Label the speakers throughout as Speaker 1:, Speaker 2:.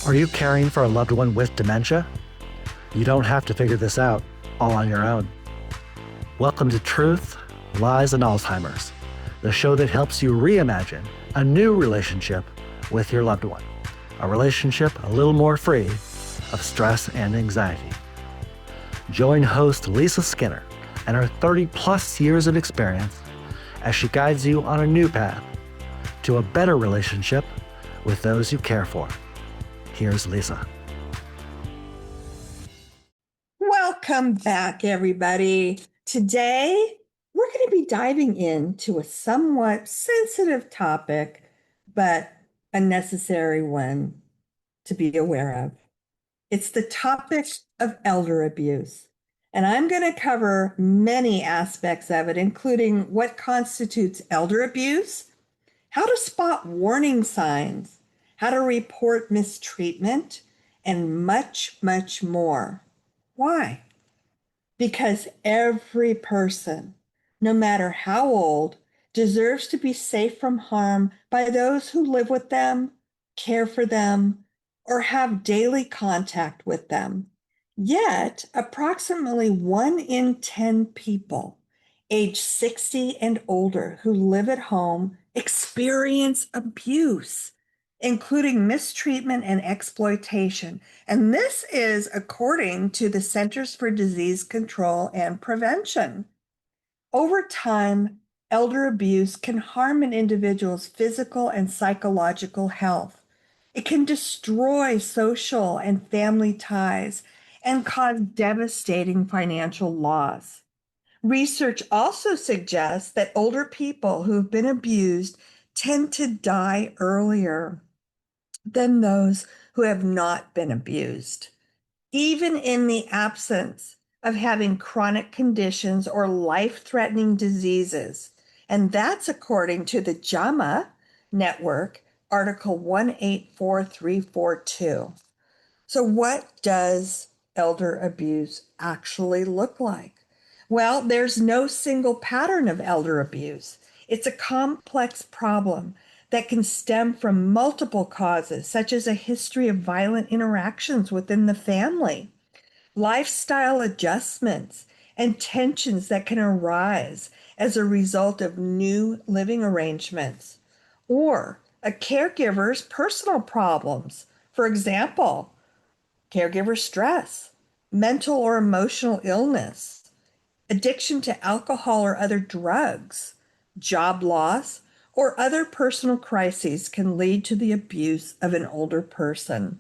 Speaker 1: Are you caring for a loved one with dementia? You don't have to figure this out all on your own. Welcome to Truth, Lies, and Alzheimer's, the show that helps you reimagine a new relationship with your loved one, a relationship a little more free of stress and anxiety. Join host Lisa Skinner and her 30-plus years of experience as she guides you on a new path to a better relationship with those you care for. Here's Lisa.
Speaker 2: Welcome back, everybody. Today, we're going to be diving into a somewhat sensitive topic, but a necessary one to be aware of. It's the topic of elder abuse. And I'm going to cover many aspects of it, including what constitutes elder abuse, how to spot warning signs, how to report mistreatment, and much, much more. Why? Because every person, no matter how old, deserves to be safe from harm by those who live with them, care for them, or have daily contact with them. Yet, approximately 1 in 10 people age 60 and older who live at home experience abuse, including mistreatment and exploitation. And this is according to the Centers for Disease Control and Prevention. Over time, elder abuse can harm an individual's physical and psychological health. It can destroy social and family ties and cause devastating financial loss. Research also suggests that older people who've been abused tend to die earlier than those who have not been abused, even in the absence of having chronic conditions or life-threatening diseases. And that's according to the JAMA Network, Article 184342. So what does elder abuse actually look like? Well, there's no single pattern of elder abuse. It's a complex problem that can stem from multiple causes, such as a history of violent interactions within the family, lifestyle adjustments, and tensions that can arise as a result of new living arrangements, or a caregiver's personal problems. For example, caregiver stress, mental or emotional illness, addiction to alcohol or other drugs, job loss, or other personal crises can lead to the abuse of an older person.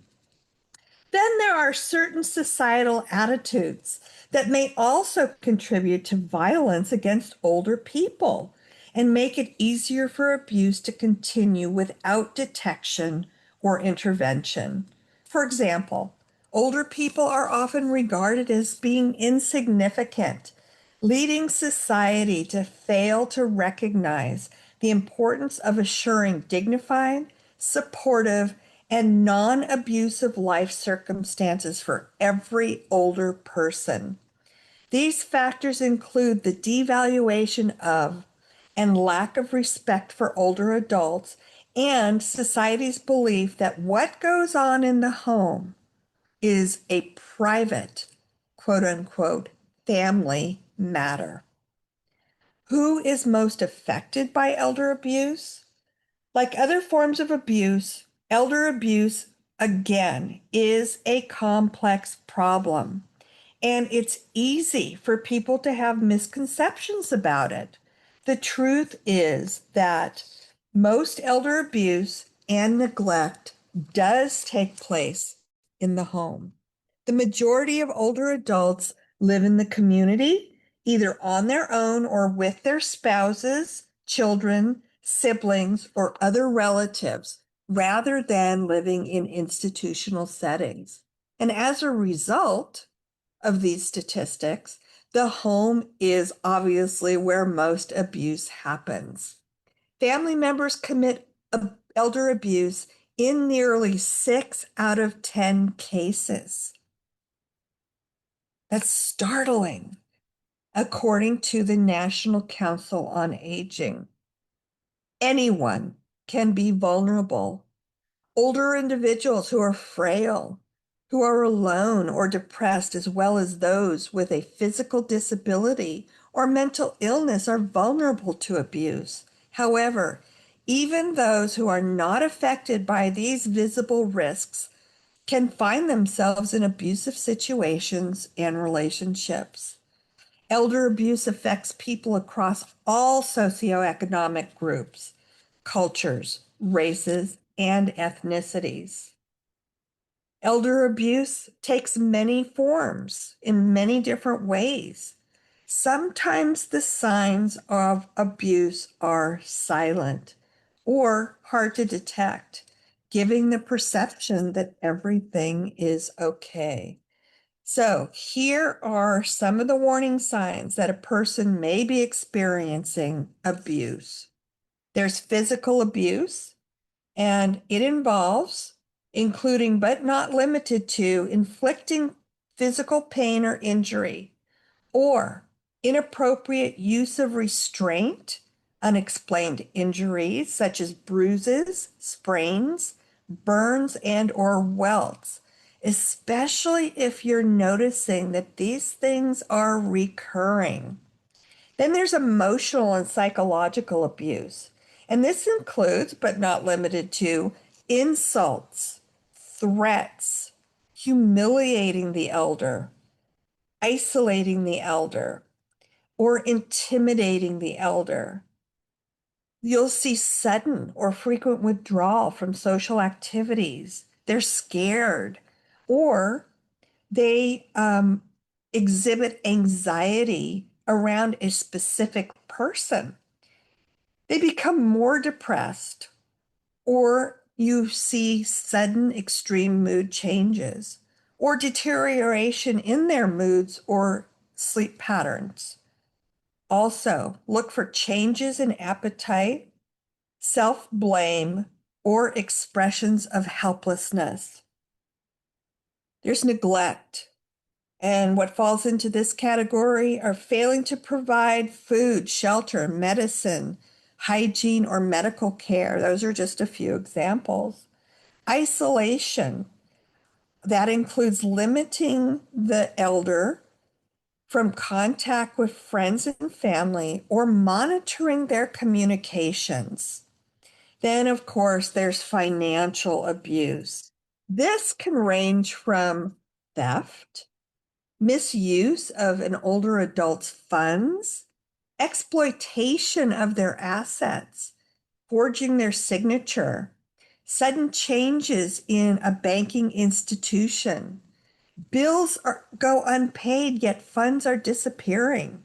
Speaker 2: Then there are certain societal attitudes that may also contribute to violence against older people and make it easier for abuse to continue without detection or intervention. For example, older people are often regarded as being insignificant, leading society to fail to recognize the importance of assuring dignified, supportive, and non-abusive life circumstances for every older person. These factors include the devaluation of and lack of respect for older adults and society's belief that what goes on in the home is a private, quote unquote, family matter. Who is most affected by elder abuse? Like other forms of abuse, elder abuse, again, is a complex problem. And it's easy for people to have misconceptions about it. The truth is that most elder abuse and neglect does take place in the home. The majority of older adults live in the community, either on their own or with their spouses, children, siblings, or other relatives, rather than living in institutional settings. And as a result of these statistics, the home is obviously where most abuse happens. Family members commit elder abuse in nearly 6 out of 10 cases. That's startling, according to the National Council on Aging. Anyone can be vulnerable Older individuals who are frail, who are alone or depressed, as well as those with a physical disability or mental illness, are vulnerable to abuse. However, even those who are not affected by these visible risks can find themselves in abusive situations and relationships. Elder abuse affects people across all socioeconomic groups, cultures, races, and ethnicities. Elder abuse takes many forms in many different ways. Sometimes the signs of abuse are silent or hard to detect, giving the perception that everything is okay. So, here are some of the warning signs that a person may be experiencing abuse. There's physical abuse, and it involves, including but not limited to, inflicting physical pain or injury, or inappropriate use of restraint, unexplained injuries such as bruises, sprains, burns, and or welts, especially if you're noticing that these things are recurring. Then there's emotional and psychological abuse, and this includes but not limited to insults, threats, humiliating the elder, isolating the elder, or intimidating the elder. You'll see sudden or frequent withdrawal from social activities. They're scared, or they exhibit anxiety around a specific person. They become more depressed, or you see sudden extreme mood changes or deterioration in their moods or sleep patterns. Also, look for changes in appetite, self-blame, or expressions of helplessness. There's neglect. And what falls into this category are failing to provide food, shelter, medicine, hygiene, or medical care. Those are just a few examples. Isolation. That includes limiting the elder from contact with friends and family or monitoring their communications. Then, of course, there's financial abuse. This can range from theft, misuse of an older adult's funds, exploitation of their assets, forging their signature, sudden changes in a banking institution. Go unpaid, yet funds are disappearing,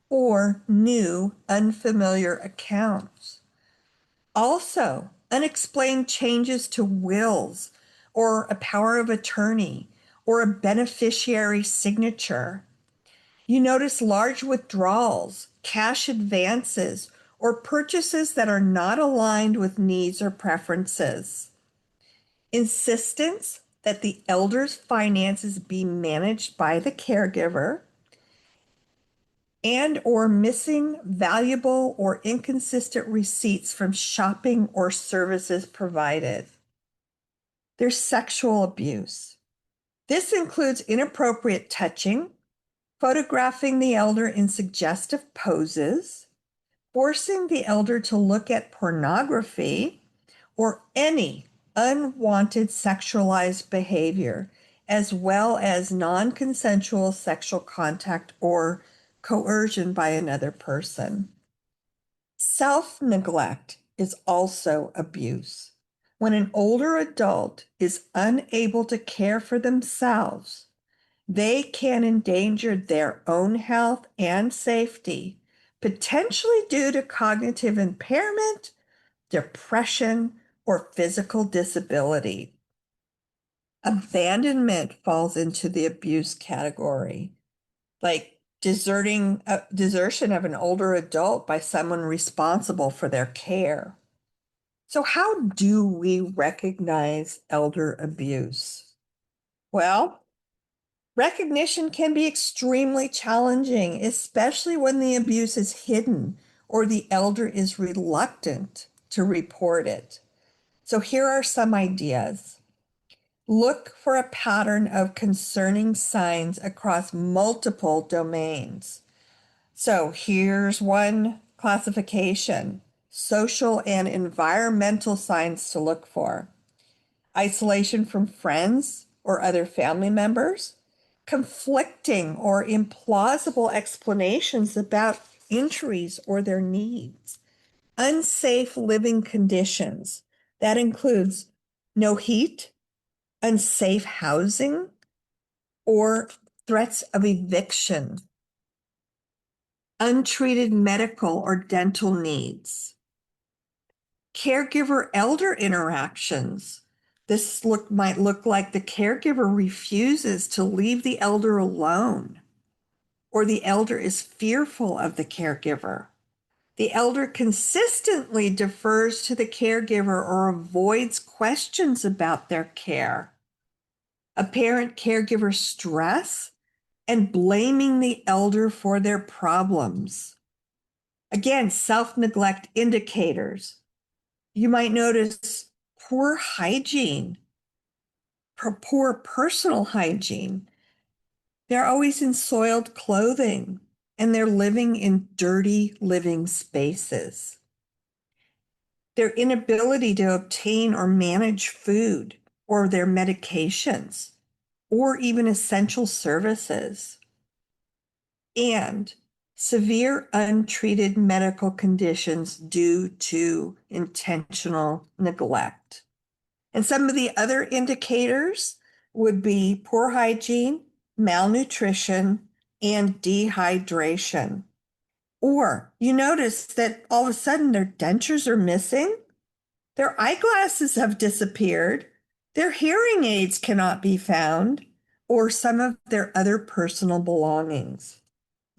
Speaker 2: or new, unfamiliar accounts. Also, unexplained changes to wills, or a power of attorney, or a beneficiary signature. You notice large withdrawals, cash advances, or purchases that are not aligned with needs or preferences. Insistence that the elder's finances be managed by the caregiver, and or missing valuable or inconsistent receipts from shopping or services provided. There's sexual abuse. This includes inappropriate touching, photographing the elder in suggestive poses, forcing the elder to look at pornography, or any unwanted sexualized behavior, as well as non-consensual sexual contact or coercion by another person. Self-neglect is also abuse. When an older adult is unable to care for themselves, they can endanger their own health and safety, potentially due to cognitive impairment, depression, or physical disability. Abandonment falls into the abuse category, like desertion of an older adult by someone responsible for their care. So, how do we recognize elder abuse? Well, recognition can be extremely challenging, especially when the abuse is hidden or the elder is reluctant to report it. So here are some ideas. Look for a pattern of concerning signs across multiple domains. So here's one classification: social and environmental signs to look for. Isolation from friends or other family members, conflicting or implausible explanations about injuries or their needs, unsafe living conditions. That includes no heat, unsafe housing, or threats of eviction, untreated medical or dental needs, caregiver elder interactions. This might look like the caregiver refuses to leave the elder alone, or the elder is fearful of the caregiver. The elder consistently defers to the caregiver or avoids questions about their care. Apparent caregiver stress and blaming the elder for their problems. Again, self-neglect indicators. You might notice poor hygiene, poor personal hygiene. They're always in soiled clothing and they're living in dirty living spaces. Their inability to obtain or manage food or their medications or even essential services. And severe untreated medical conditions due to intentional neglect. And some of the other indicators would be poor hygiene, malnutrition, and dehydration. Or you notice that all of a sudden their dentures are missing, their eyeglasses have disappeared, their hearing aids cannot be found, or some of their other personal belongings.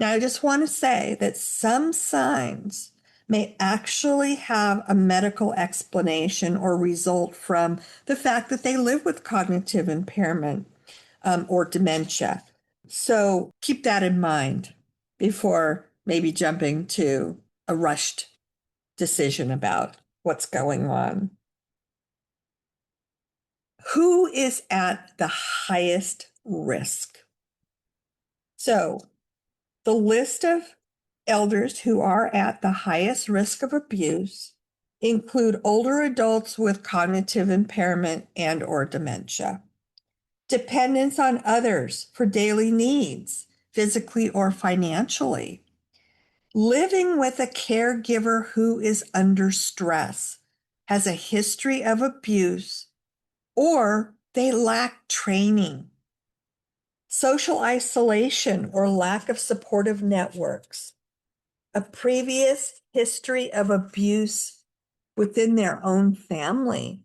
Speaker 2: Now, I just want to say that some signs may actually have a medical explanation or result from the fact that they live with cognitive impairment or dementia. So keep that in mind before maybe jumping to a rushed decision about what's going on. Who is at the highest risk? So the list of elders who are at the highest risk of abuse include older adults with cognitive impairment and or dementia, dependence on others for daily needs, physically or financially, living with a caregiver who is under stress, has a history of abuse, or they lack training, social isolation or lack of supportive networks, a previous history of abuse within their own family,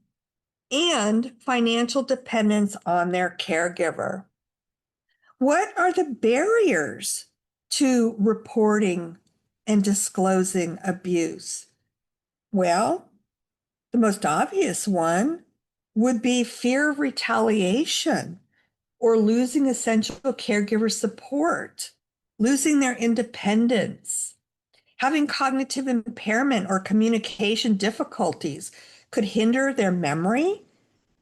Speaker 2: and financial dependence on their caregiver. What are the barriers to reporting and disclosing abuse? Well, the most obvious one would be fear of retaliation or losing essential caregiver support, losing their independence. Having cognitive impairment or communication difficulties could hinder their memory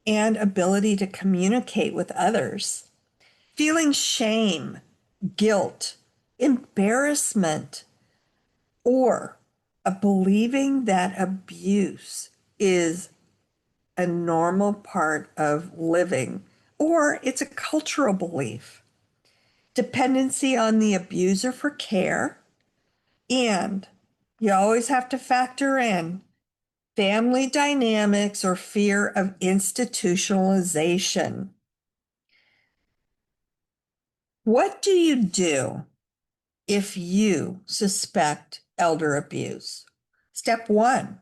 Speaker 2: and ability to communicate with others. Feeling shame, guilt, embarrassment, or a believing that abuse is a normal part of living, or it's a cultural belief. Dependency on the abuser for care, and you always have to factor in family dynamics or fear of institutionalization. What do you do if you suspect elder abuse? Step one,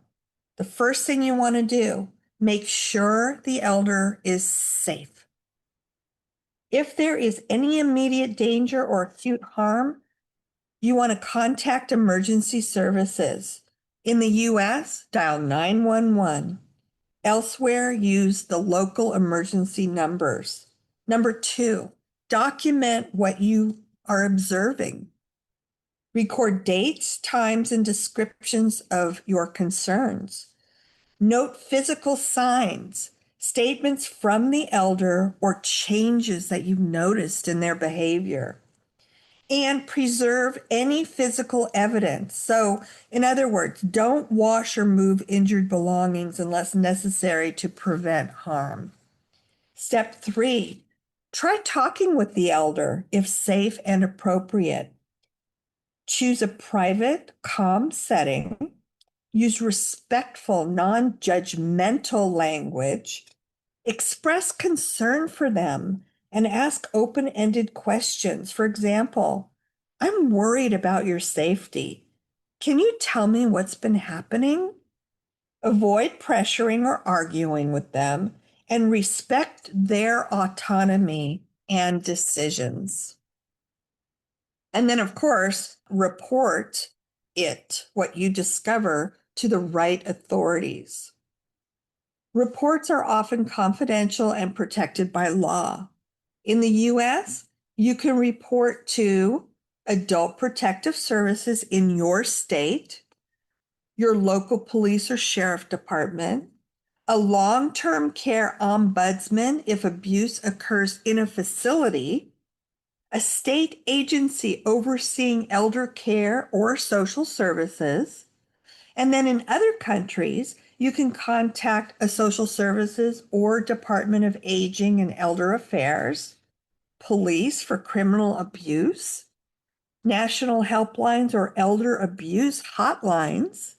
Speaker 2: the first thing you want to do, make sure the elder is safe. If there is any immediate danger or acute harm, you want to contact emergency services. In the US, dial 911. Elsewhere, use the local emergency numbers. Number two, document what you are observing. Record dates, times, and descriptions of your concerns. Note physical signs, statements from the elder, or changes that you've noticed in their behavior. And preserve any physical evidence. So, in other words, don't wash or move injured belongings unless necessary to prevent harm. Step 3, try talking with the elder if safe and appropriate. Choose a private, calm setting. Use respectful, non-judgmental language. Express concern for them and ask open-ended questions. For example, I'm worried about your safety. Can you tell me what's been happening? Avoid pressuring or arguing with them and respect their autonomy and decisions. And then, of course, report what you discover, to the right authorities. Reports are often confidential and protected by law. In the US, you can report to Adult Protective Services in your state, your local police or sheriff department, a long-term care ombudsman if abuse occurs in a facility, a state agency overseeing elder care or social services. And then in other countries, you can contact a social services or Department of Aging and Elder Affairs, police for criminal abuse, national helplines or elder abuse hotlines.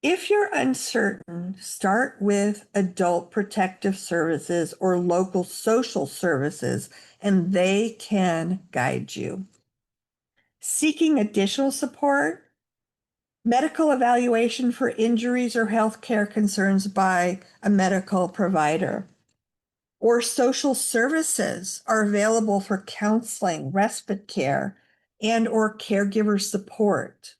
Speaker 2: If you're uncertain, start with Adult Protective Services or local social services, and they can guide you. Seeking additional support, medical evaluation for injuries or health care concerns by a medical provider, or social services are available for counseling, respite care, and or caregiver support.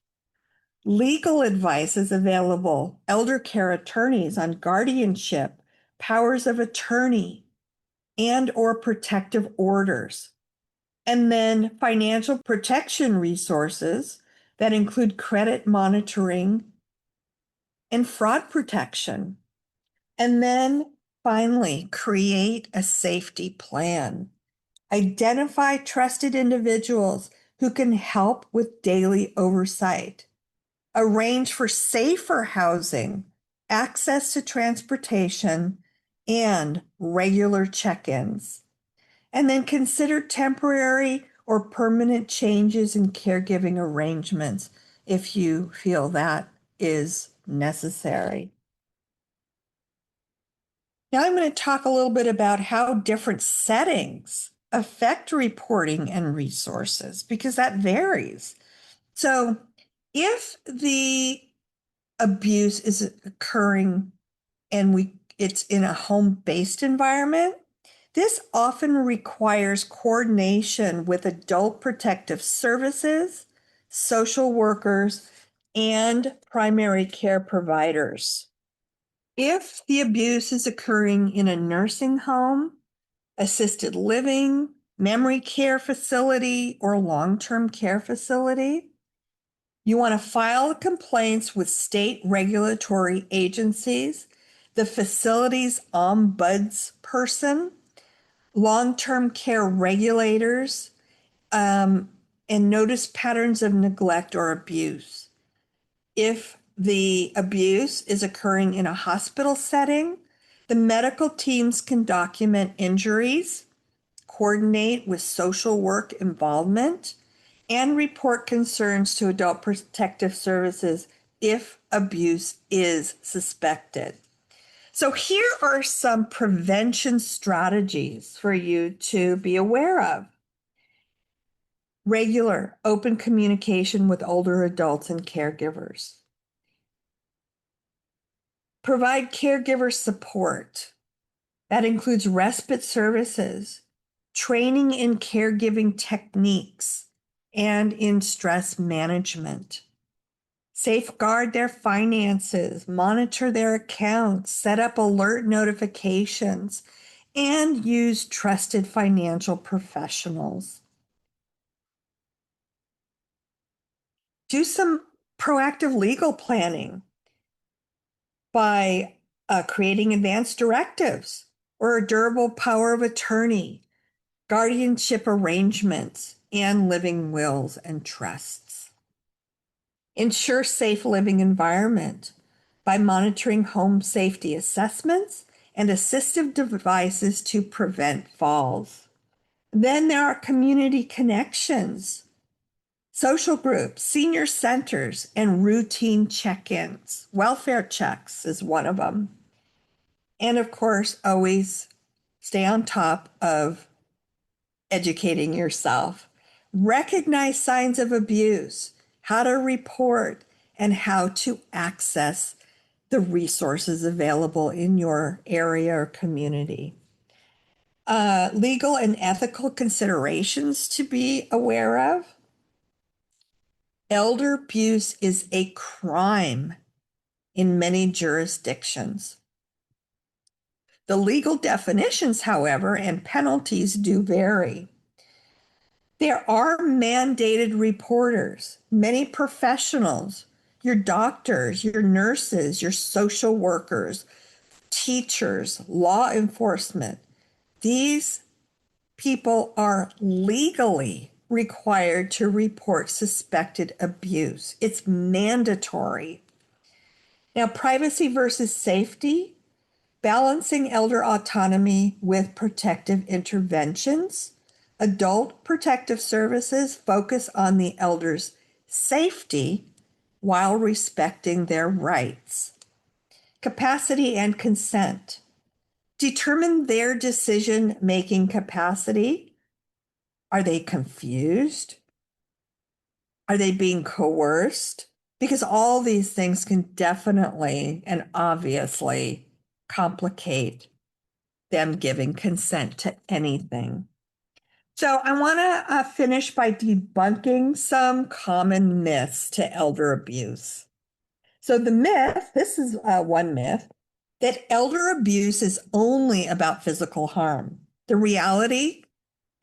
Speaker 2: Legal advice is available, elder care attorneys on guardianship, powers of attorney, and or protective orders. And then financial protection resources that include credit monitoring and fraud protection. And then finally, create a safety plan. Identify trusted individuals who can help with daily oversight. Arrange for safer housing, access to transportation, and regular check-ins. And then consider temporary or permanent changes in caregiving arrangements if you feel that is necessary. Now I'm going to talk a little bit about how different settings affect reporting and resources, because that varies. So if the abuse is occurring and it's in a home-based environment, this often requires coordination with adult protective services, social workers, and primary care providers. If the abuse is occurring in a nursing home, assisted living, memory care facility, or long-term care facility, you want to file complaints with state regulatory agencies, the facility's ombudsperson, long-term care regulators, and notice patterns of neglect or abuse. If the abuse is occurring in a hospital setting, the medical teams can document injuries, coordinate with social work involvement, and report concerns to Adult Protective Services if abuse is suspected. So here are some prevention strategies for you to be aware of. Regular, open communication with older adults and caregivers. Provide caregiver support. That includes respite services, training in caregiving techniques, and in stress management. Safeguard their finances, monitor their accounts, set up alert notifications, and use trusted financial professionals. Do some proactive legal planning. by creating advanced directives or a durable power of attorney, guardianship arrangements, and living wills and trusts. Ensure safe living environment by monitoring home safety assessments and assistive devices to prevent falls. Then there are community connections, social groups, senior centers, and routine check-ins. Welfare checks is one of them. And of course, always stay on top of educating yourself. Recognize signs of abuse, how to report, and how to access the resources available in your area or community. Legal and ethical considerations to be aware of. Elder abuse is a crime in many jurisdictions. The legal definitions, however, and penalties do vary. There are mandated reporters, many professionals, your doctors, your nurses, your social workers, teachers, law enforcement. These people are legally required to report suspected abuse. It's mandatory. Now, privacy versus safety, balancing elder autonomy with protective interventions. Adult protective services focus on the elder's safety while respecting their rights. Capacity and consent. Determine their decision-making capacity. Are they confused? Are they being coerced? Because all these things can definitely and obviously complicate them giving consent to anything. So I want to finish by debunking some common myths to elder abuse. So the myth, this is one myth, that elder abuse is only about physical harm. The reality,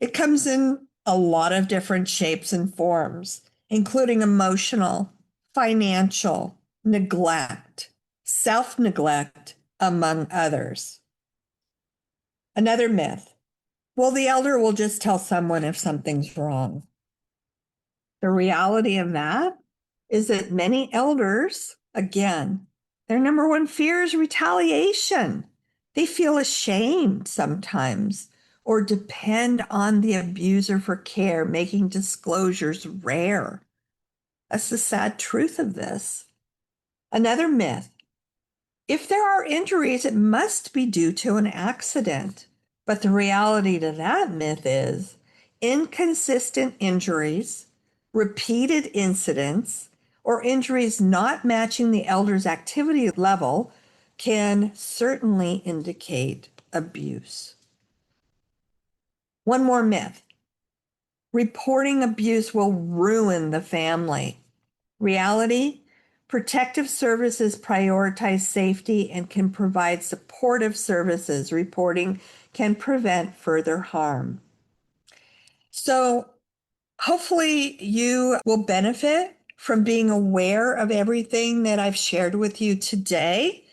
Speaker 2: it comes in a lot of different shapes and forms, including emotional, financial, neglect, self-neglect, among others. Another myth, well, the elder will just tell someone if something's wrong. The reality of that is that many elders, again, their number one fear is retaliation. They feel ashamed sometimes or depend on the abuser for care, making disclosures rare. That's the sad truth of this. Another myth, if there are injuries, it must be due to an accident. But the reality to that myth is inconsistent injuries, repeated incidents, or injuries not matching the elder's activity level can certainly indicate abuse. One more myth. Reporting abuse will ruin the family. Reality, protective services prioritize safety and can provide supportive services. Reporting can prevent further harm. So hopefully you will benefit from being aware of everything that I've shared with you today.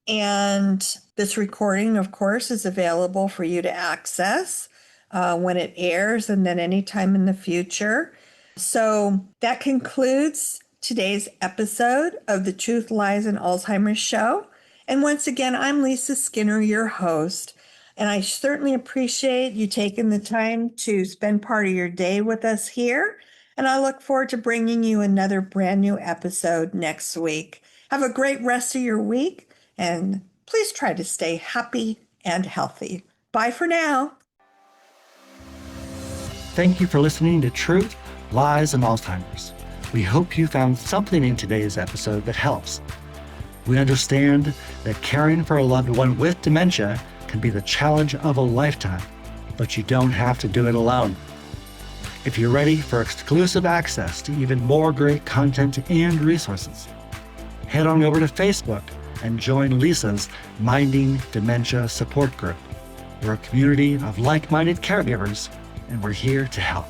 Speaker 2: And this recording, of course, is available for you to access when it airs and then anytime in the future. So that concludes today's episode of the Truth, Lies, and Alzheimer's Show. And once again, I'm Lisa Skinner, your host. And I certainly appreciate you taking the time to spend part of your day with us here. And I look forward to bringing you another brand new episode next week. Have a great rest of your week, and please try to stay happy and healthy. Bye for now.
Speaker 1: Thank you for listening to Truth, Lies, and Alzheimer's. We hope you found something in today's episode that helps. We understand that caring for a loved one with dementia can be the challenge of a lifetime, but you don't have to do it alone. If you're ready for exclusive access to even more great content and resources, head on over to Facebook and join Lisa's Minding Dementia Support Group. We're a community of like-minded caregivers, and we're here to help.